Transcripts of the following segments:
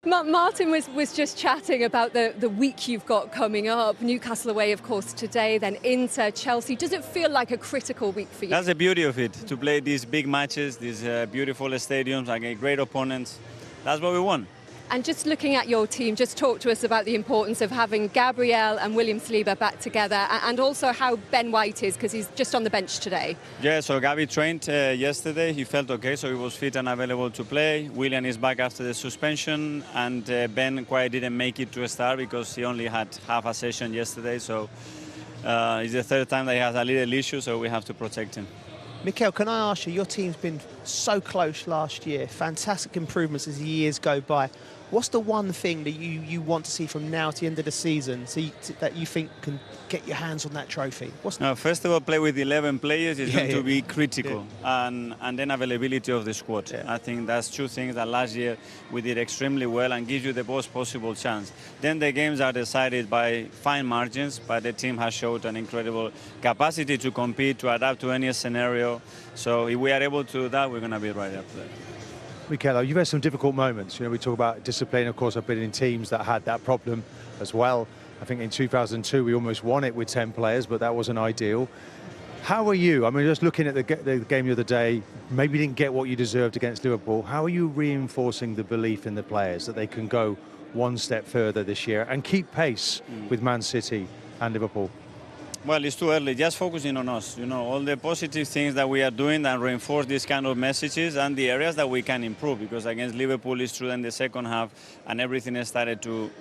Martin was just chatting about the week you've got coming up. Newcastle away, of course, today, then Inter, Chelsea. Does it feel like a critical week for you? That's the beauty of it, to play these big matches, these beautiful stadiums, against great opponents. That's what we want. And just looking at your team, just talk to us about the importance of having Gabriel and William Saliba back together, and also how Ben White is, because he's just on the bench today. Yeah, so Gabi trained yesterday. He felt okay, so he was fit and available to play. William is back after the suspension, and Ben quite didn't make it to a start because he only had half a session yesterday. So it's the third time that he has a little issue, so we have to protect him. Mikel, can I ask you, your team's been so close last year, fantastic improvements as the years go by. What's the one thing that you want to see from now to the end of the season that you think can get your hands on that trophy? No, first of all, play with 11 players is going to be critical, and then availability of the squad. I think that's two things that last year we did extremely well and gives you the best possible chance. Then the games are decided by fine margins, but the team has showed an incredible capacity to compete, to adapt to any scenario. So if we are able to do that, we're going to be right up there. Mikel, you've had some difficult moments. You know, we talk about discipline. Of course, I've been in teams that had that problem as well. I think in 2002 we almost won it with 10 players, but that wasn't ideal. How are you? I mean, just looking at the game the other day, maybe you didn't get what you deserved against Liverpool. How are you reinforcing the belief in the players that they can go one step further this year and keep pace with Man City and Liverpool? Well, it's too early. Just focusing on us. You know, all the positive things that we are doing and reinforce these kind of messages and the areas that we can improve. Because against Liverpool, it's true in the second half, and everything has started to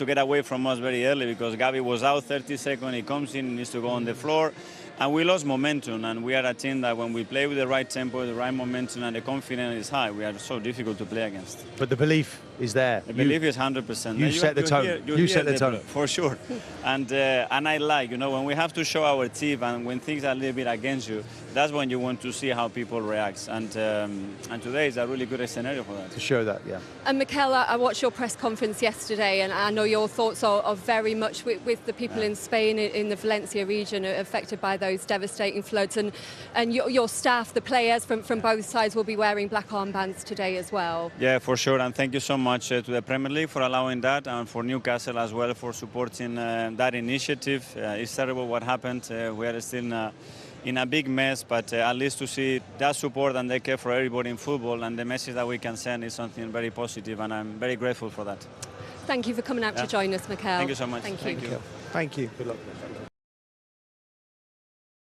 get away from us very early because Gabi was out 30 seconds. He comes in, needs to go on the floor. And we lost momentum, and we are a team that when we play with the right tempo, the right momentum, and the confidence is high, we are so difficult to play against. But the belief is there. The belief is 100%. You set the tone. You set the tone. For sure. And I like, you know, when we have to show our teeth and when things are a little bit against you, that's when you want to see how people react. And today is a really good scenario for that. To show that, yeah. And Mikel, I watched your press conference yesterday, and I know your thoughts are very much with the people in Spain, in the Valencia region, affected by those devastating floods. And your staff, the players from both sides, will be wearing black armbands today as well. Yeah, for sure. And thank you so much to the Premier League for allowing that, and for Newcastle as well for supporting that initiative. It's terrible what happened. We are still in a big mess, but at least to see that support and the care for everybody in football and the message that we can send is something very positive, and I'm very grateful for that. Thank you for coming out to join us, Mikel. Thank you so much. Thank you. Thank you. Good luck.